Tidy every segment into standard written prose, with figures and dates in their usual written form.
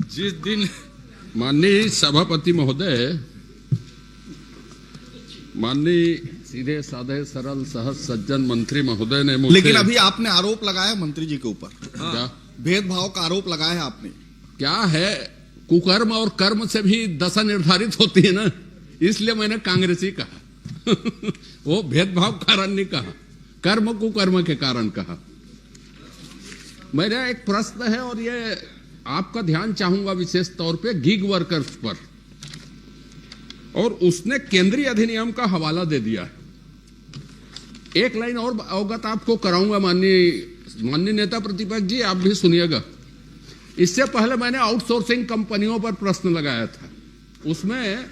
जिस दिन माननीय सभापति महोदय, माननीय सीधे साधे सरल सहज सज्जन मंत्री महोदय ने मुझे, लेकिन अभी आपने आरोप लगाया मंत्री जी के ऊपर, क्या भेदभाव का आरोप लगाया है आपने। क्या है, कुकर्म और कर्म से भी दशा निर्धारित होती है ना, इसलिए मैंने कांग्रेसी कहा वो भेदभाव कारण नहीं कहा, कर्म कुकर्म के कारण कहा। मेरा एक प्रश्न है और ये आपका ध्यान चाहूंगा विशेष तौर पे गिग वर्कर्स पर, और उसने केंद्रीय अधिनियम का हवाला दे दिया है। एक लाइन और अवगत आपको कराऊंगा माननीय नेता प्रतिपक्ष जी, आप भी सुनिएगा। इससे पहले मैंने आउटसोर्सिंग कंपनियों पर प्रश्न लगाया था, उसमें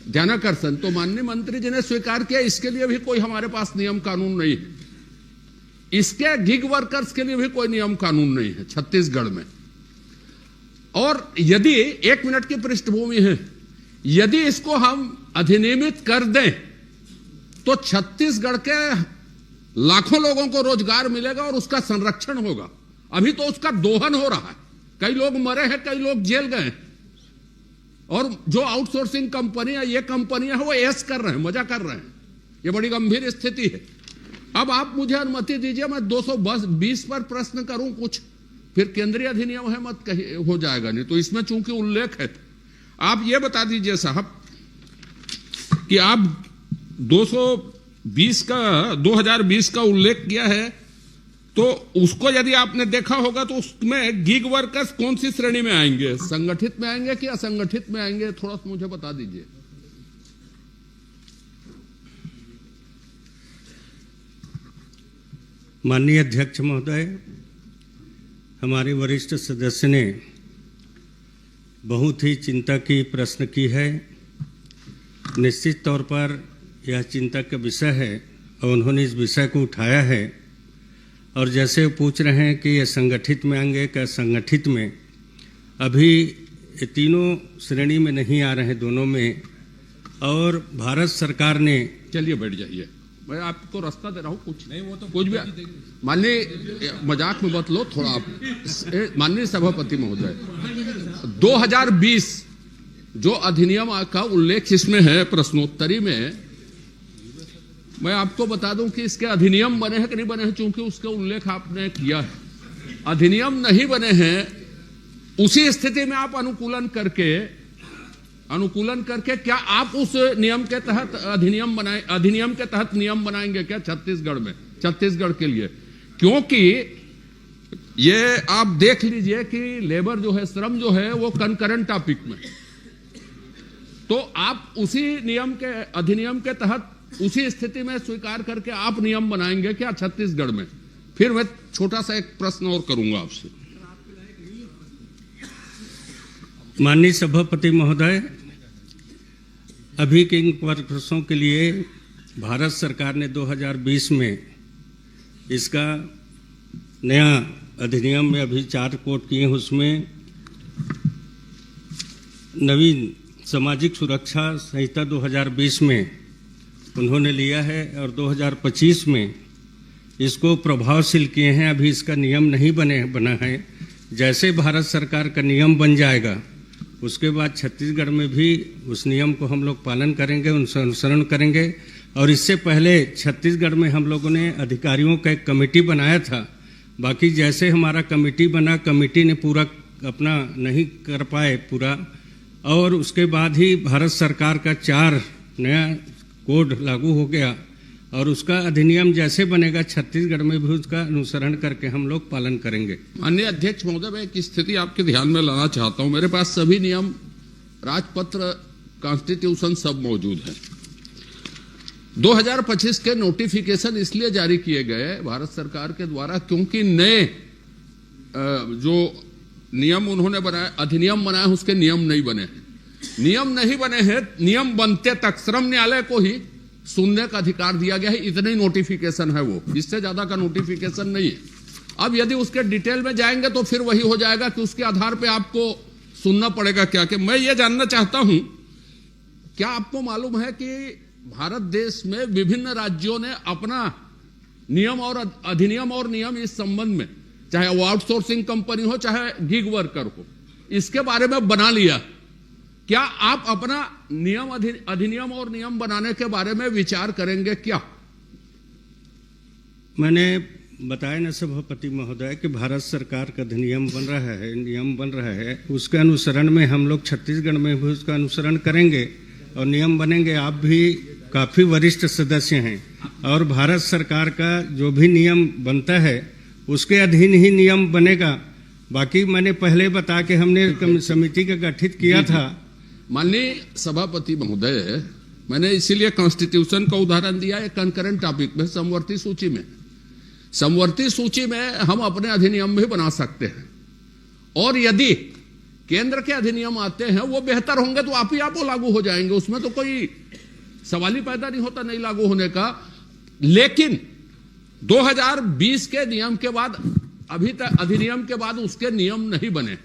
ध्यानाकर्षण, तो माननीय मंत्री जी ने स्वीकार किया इसके लिए भी कोई हमारे पास नियम कानून नहीं है, इसके गिग वर्कर्स के लिए भी कोई नियम कानून नहीं है छत्तीसगढ़ में। और यदि 1 मिनट की पृष्ठभूमि है, यदि इसको हम अधिनियमित कर दें तो छत्तीसगढ़ के लाखों लोगों को रोजगार मिलेगा और उसका संरक्षण होगा। अभी तो उसका दोहन हो रहा है, कई लोग मरे हैं, कई लोग जेल गए हैं, और जो आउटसोर्सिंग कंपनियां, ये कंपनियां हैं, वो ऐश कर रहे हैं, मजा कर रहे हैं। ये बड़ी गंभीर स्थिति है। अब आप मुझे अनुमति दीजिए, मैं 220 पर प्रश्न करूं कुछ, फिर केंद्रीय अधिनियम है मत कही हो जाएगा, नहीं तो इसमें चूंकि उल्लेख है। आप ये बता दीजिए साहब कि आप 2020 का उल्लेख किया है, तो उसको यदि आपने देखा होगा तो उसमें गिग वर्कर्स कौन सी श्रेणी में आएंगे, संगठित में आएंगे कि असंगठित में आएंगे, थोड़ा सा मुझे बता दीजिए। माननीय अध्यक्ष महोदय, हमारे वरिष्ठ सदस्य ने बहुत ही चिंता की प्रश्न की है। निश्चित तौर पर यह चिंता का विषय है और उन्होंने इस विषय को उठाया है। और जैसे वो पूछ रहे हैं कि ये संगठित में आएंगे क्या संगठित में, अभी ये तीनों श्रेणी में नहीं आ रहे हैं, दोनों में। और भारत सरकार ने, चलिए बैठ जाइए, मैं आपको रास्ता दे रहा हूं, कुछ नहीं, वो तो कुछ भी माननीय मजाक में मत लो थोड़ा आप। माननीय सभापति महोदय, 2020 जो अधिनियम का उल्लेख इसमें है प्रश्नोत्तरी में, मैं आपको बता दूं कि इसके अधिनियम बने हैं कि नहीं बने हैं, चूंकि उसका उल्लेख आपने किया है। अधिनियम नहीं बने हैं, उसी स्थिति में आप अनुकूलन करके क्या आप उस नियम के तहत अधिनियम के तहत नियम बनाएंगे क्या छत्तीसगढ़ के लिए? क्योंकि ये आप देख लीजिए कि लेबर जो है, श्रम जो है, वो कंकरेंट टॉपिक में, तो आप उसी अधिनियम के तहत उसी स्थिति में स्वीकार करके आप नियम बनाएंगे क्या छत्तीसगढ़ में? फिर मैं छोटा सा एक प्रश्न और करूंगा आपसे। माननीय सभापति महोदय, अभी के इन वर्षों के लिए भारत सरकार ने 2020 में इसका नया अधिनियम में अभी 4 कोड किए हैं, उसमें नवीन सामाजिक सुरक्षा संहिता 2020 में उन्होंने लिया है और 2025 में इसको प्रभावशील किए हैं। अभी इसका नियम नहीं बना है। जैसे भारत सरकार का नियम बन जाएगा उसके बाद छत्तीसगढ़ में भी उस नियम को हम लोग पालन करेंगे, उनसे अनुसरण करेंगे। और इससे पहले छत्तीसगढ़ में हम लोगों ने अधिकारियों का एक कमेटी बनाया था। बाकी जैसे हमारा कमेटी बना, कमेटी ने पूरा अपना नहीं कर पाए पूरा, और उसके बाद ही भारत सरकार का 4 नया कोड लागू हो गया और उसका अधिनियम जैसे बनेगा छत्तीसगढ़ में भी उसका अनुसरण करके हम लोग पालन करेंगे। माननीय अध्यक्ष महोदय, मैं एक स्थिति आपके ध्यान में लाना चाहता हूं। मेरे पास सभी नियम, राजपत्र, कॉन्स्टिट्यूशन सब मौजूद है। 2025 के नोटिफिकेशन इसलिए जारी किए गए भारत सरकार के द्वारा क्योंकि नए जो नियम उन्होंने बनाए, अधिनियम बनाए, उसके नियम नहीं बने हैं। नियम नहीं बने हैं, नियम बनते तक श्रम न्यायालय को ही सुनने का अधिकार दिया गया है। इतने ही नोटिफिकेशन है, वो इससे ज्यादा का नोटिफिकेशन नहीं है। अब यदि उसके डिटेल में जाएंगे तो फिर वही हो जाएगा कि उसके आधार पे आपको सुनना पड़ेगा क्या। कि मैं ये जानना चाहता हूं, क्या आपको मालूम है कि भारत देश में विभिन्न राज्यों ने अपना नियम और अधिनियम और नियम इस संबंध में, चाहे वो आउटसोर्सिंग कंपनी हो चाहे गिग वर्कर हो, इसके बारे में बना लिया, क्या आप अपना नियम अधिनियम और नियम बनाने के बारे में विचार करेंगे क्या? मैंने बताया ना सभापति महोदय कि भारत सरकार का अधिनियम बन रहा है, नियम बन रहा है, उसके अनुसरण में हम लोग छत्तीसगढ़ में भी उसका अनुसरण करेंगे और नियम बनेंगे। आप भी काफी वरिष्ठ सदस्य हैं और भारत सरकार का जो भी नियम बनता है उसके अधीन ही नियम बनेगा। बाकी मैंने पहले बता के हमने समिति का गठित किया था। माननीय सभापति महोदय, मैंने इसीलिए कॉन्स्टिट्यूशन का उदाहरण दिया है कंकरेंट टॉपिक में, समवर्ती सूची में। समवर्ती सूची में हम अपने अधिनियम भी बना सकते हैं और यदि केंद्र के अधिनियम आते हैं वो बेहतर होंगे तो आप ही आप वो लागू हो जाएंगे, उसमें तो कोई सवाल ही पैदा नहीं होता नहीं लागू होने का। लेकिन 2020 के नियम के बाद, अभी तक अधिनियम के बाद उसके नियम नहीं बने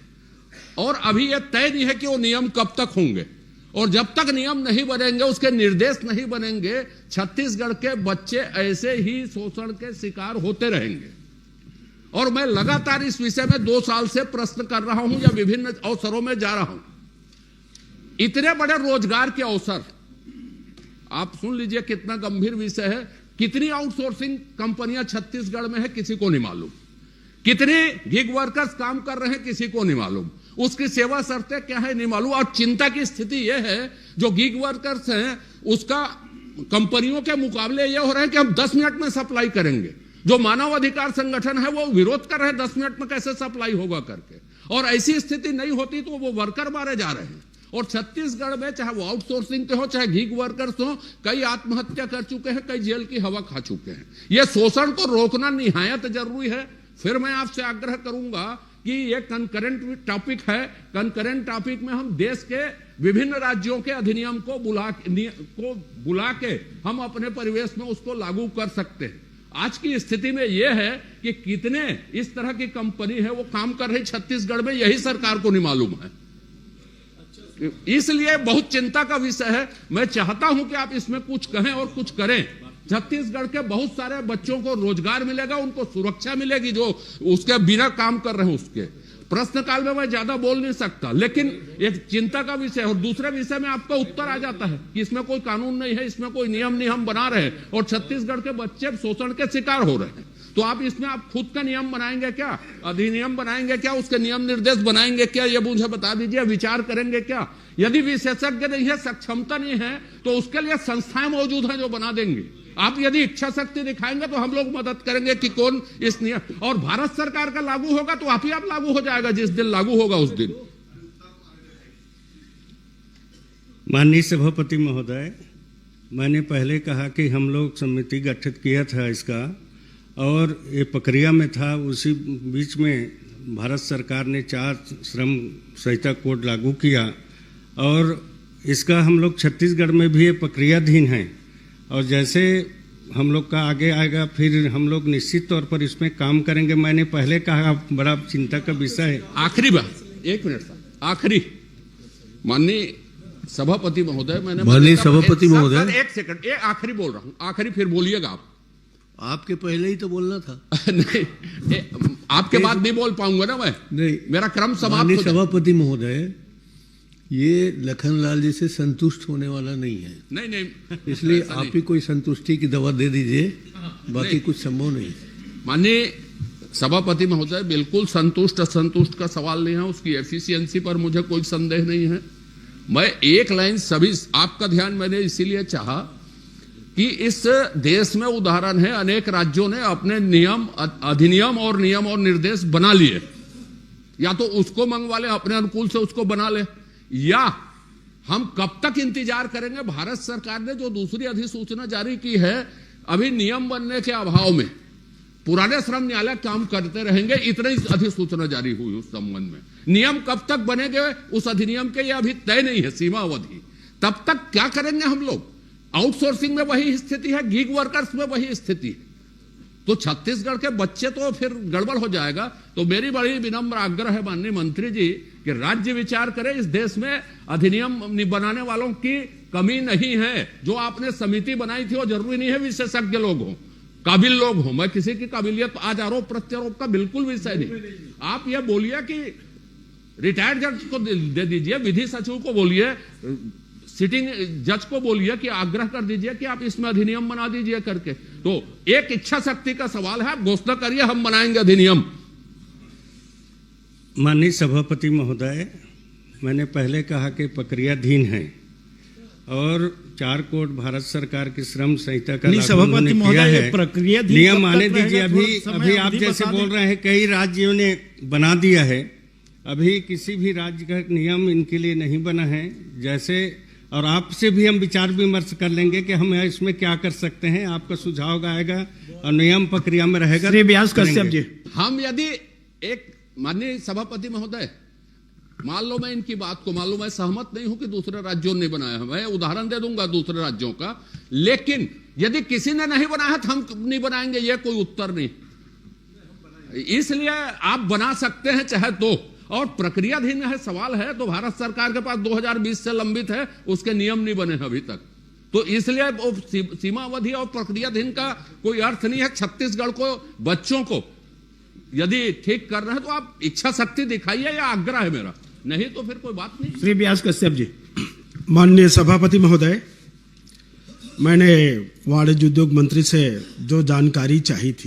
और अभी यह तय नहीं है कि वो नियम कब तक होंगे, और जब तक नियम नहीं बनेंगे, उसके निर्देश नहीं बनेंगे, छत्तीसगढ़ के बच्चे ऐसे ही शोषण के शिकार होते रहेंगे। और मैं लगातार इस विषय में 2 साल से प्रश्न कर रहा हूं या विभिन्न अवसरों में जा रहा हूं। इतने बड़े रोजगार के अवसर, आप सुन लीजिए कितना गंभीर विषय है। कितनी आउटसोर्सिंग कंपनियां छत्तीसगढ़ में है किसी को नहीं मालूम, कितने गिग वर्कर्स काम कर रहे हैं किसी को नहीं मालूम, उसकी सेवा शर्तें क्या है नहीं मालूम। और चिंता की स्थिति यह है जो गिग वर्कर्स हैं उसका कंपनियों के मुकाबले यह हो रहा है कि हम 10 मिनट में सप्लाई करेंगे। जो मानव अधिकार संगठन है वो विरोध कर रहे हैं 10 मिनट में कैसे सप्लाई होगा करके, और ऐसी स्थिति नहीं होती तो वो वर्कर मारे जा रहे हैं। और छत्तीसगढ़ में चाहे वो आउटसोर्सिंग के हो चाहे गिग वर्कर्स हो, कई आत्महत्या कर चुके हैं, कई जेल की हवा खा चुके हैं। यह शोषण को रोकना निहायत जरूरी है। फिर मैं आपसे आग्रह करूंगा कि ये कंकरेंट टॉपिक है, कंकरेंट टॉपिक में हम देश के विभिन्न राज्यों के अधिनियम को बुला के हम अपने परिवेश में उसको लागू कर सकते हैं। आज की स्थिति में यह है कि कितने इस तरह की कंपनी है वो काम कर रही छत्तीसगढ़ में, यही सरकार को नहीं मालूम है। इसलिए बहुत चिंता का विषय है। मैं चाहता हूं कि आप इसमें कुछ कहें और कुछ करें। छत्तीसगढ़ के बहुत सारे बच्चों को रोजगार मिलेगा, उनको सुरक्षा मिलेगी जो उसके बिना काम कर रहे हैं। उसके प्रश्नकाल में मैं ज्यादा बोल नहीं सकता, लेकिन एक चिंता का विषय और दूसरे विषय में आपका उत्तर आ जाता है कि इसमें कोई कानून नहीं है, इसमें कोई नियम नहीं हम बना रहे हैं और छत्तीसगढ़ के बच्चे शोषण के शिकार हो रहे हैं। तो आप इसमें आप खुद का नियम बनाएंगे क्या, अधिनियम बनाएंगे क्या, उसके नियम निर्देश बनाएंगे क्या, ये मुझे बता दीजिए। विचार करेंगे क्या? यदि विशेषज्ञ नहीं है, सक्षमता नहीं है, तो उसके लिए संस्थाएं मौजूद हैं जो बना देंगे। आप यदि इच्छा शक्ति दिखाएंगे तो हम लोग मदद करेंगे कि कौन इस नियम, और भारत सरकार का लागू होगा तो आप ही आप लागू हो जाएगा, जिस दिन लागू होगा उस दिन। माननीय सभापति महोदय, मैंने पहले कहा कि हम लोग समिति गठित किया था इसका और ये प्रक्रिया में था। उसी बीच में भारत सरकार ने 4 श्रम संहिता कोड लागू किया और इसका हम लोग छत्तीसगढ़ में भी ये प्रक्रियाधीन है और जैसे हम लोग का आगे आएगा फिर हम लोग निश्चित तौर पर इसमें काम करेंगे। मैंने पहले कहा बड़ा चिंता का विषय है। आखिरी बात, 1 मिनट साहब, आखिरी। माननीय सभापति महोदय, मैंने माननीय सभापति महोदय, 1 सेकंड, ये आखिरी बोल रहा हूं, आखिरी फिर बोलिएगा आप। आपके पहले ही तो बोलना था। नहीं, आपके बाद नहीं बोल पाऊंगा ना मैं, नहीं, मेरा क्रम समाप्त। माननीय सभापति महोदय, ये लखनलाल जी से संतुष्ट होने वाला नहीं है। नहीं, इसलिए आप ही कोई संतुष्टि की दवा दे दीजिए, बाकी कुछ संभव नहीं। माननीय सभापति महोदय, बिल्कुल संतुष्ट असंतुष्ट का सवाल नहीं है, उसकी एफिशिएंसी पर मुझे कोई संदेह नहीं है। मैं एक लाइन सभी आपका ध्यान मैंने इसीलिए चाहा कि इस देश में उदाहरण है, अनेक राज्यों ने अपने नियम अधिनियम और नियम और निर्देश बना लिए, या तो उसको मंगवा ले अपने अनुकूल से उसको बना ले, या हम कब तक इंतजार करेंगे। भारत सरकार ने जो दूसरी अधिसूचना जारी की है, अभी नियम बनने के अभाव में पुराने श्रम न्यायालय काम करते रहेंगे, इतनी अधिसूचना जारी हुई उस संबंध में। नियम कब तक बनेंगे उस अधिनियम के, ये अभी तय नहीं है सीमा अवधि। तब तक क्या करेंगे हम लोग? आउटसोर्सिंग में वही स्थिति है, गिग वर्कर्स में वही स्थिति है, तो छत्तीसगढ़ के बच्चे तो फिर गड़बड़ हो जाएगा। तो मेरी बड़ी विनम्र आग्रह है माननीय मंत्री जी कि राज्य विचार करे। इस देश में अधिनियम बनाने वालों की कमी नहीं है। जो आपने समिति बनाई थी वो जरूरी नहीं है विशेषज्ञ लोग हों, काबिल लोग हों। मैं किसी की काबिलियत आज आरोप प्रत्यारोप का बिल्कुल विषय नहीं। आप ये बोलिए कि रिटायर्ड जज को दे दीजिए, विधि सचिव को बोलिए, सिटिंग जज को बोलिए कि आग्रह कर दीजिए कि आप इसमें अधिनियम बना दीजिए करके। तो एक इच्छा शक्ति का सवाल है, आप घोषणा करिए हम बनाएंगे अधिनियम। माननीय सभापति महोदय, मैंने पहले कहा कि प्रक्रियाधीन है और 4 कोड भारत सरकार की श्रम संहिता का लागू उन्होंने किया है। प्रक्रियाधीन नियम आने दीजिए। अभी आप जैसे बोल रहे हैं कई राज्यों ने बना दिया है, अभी किसी भी राज्य का नियम इनके लिए नहीं बना है। जैसे और आपसे भी हम विचार विमर्श कर लेंगे कि हम इसमें क्या कर सकते हैं, आपका सुझाव आएगा और नियम प्रक्रिया में रहेगा। श्री व्यास कश्यप जी, हम यदि एक माननीय सभापति महोदय, मान लो मैं इनकी बात को मान लो मैं सहमत नहीं हूं कि दूसरे राज्यों ने बनाया है, मैं उदाहरण दे दूंगा दूसरे राज्यों का, लेकिन यदि किसी ने नहीं बनाया तो हम नहीं बनाएंगे, यह कोई उत्तर नहीं। इसलिए आप बना सकते हैं चाहे तो, और प्रक्रियाधीन है सवाल है तो भारत सरकार के पास 2020 से लंबित है, उसके नियम नहीं बने अभी तक। तो इसलिए वो सीमा अवधि और प्रक्रियाधीन का कोई अर्थ नहीं है। छत्तीसगढ़ को बच्चों को यदि ठीक कर रहे हैं तो आप इच्छा शक्ति दिखाइए, या आग्रह है मेरा, नहीं तो फिर कोई बात नहीं। श्री व्यास कश्यप जी, माननीय सभापति महोदय, मैंने वाणिज्य उद्योग मंत्री से जो जानकारी चाहिए थी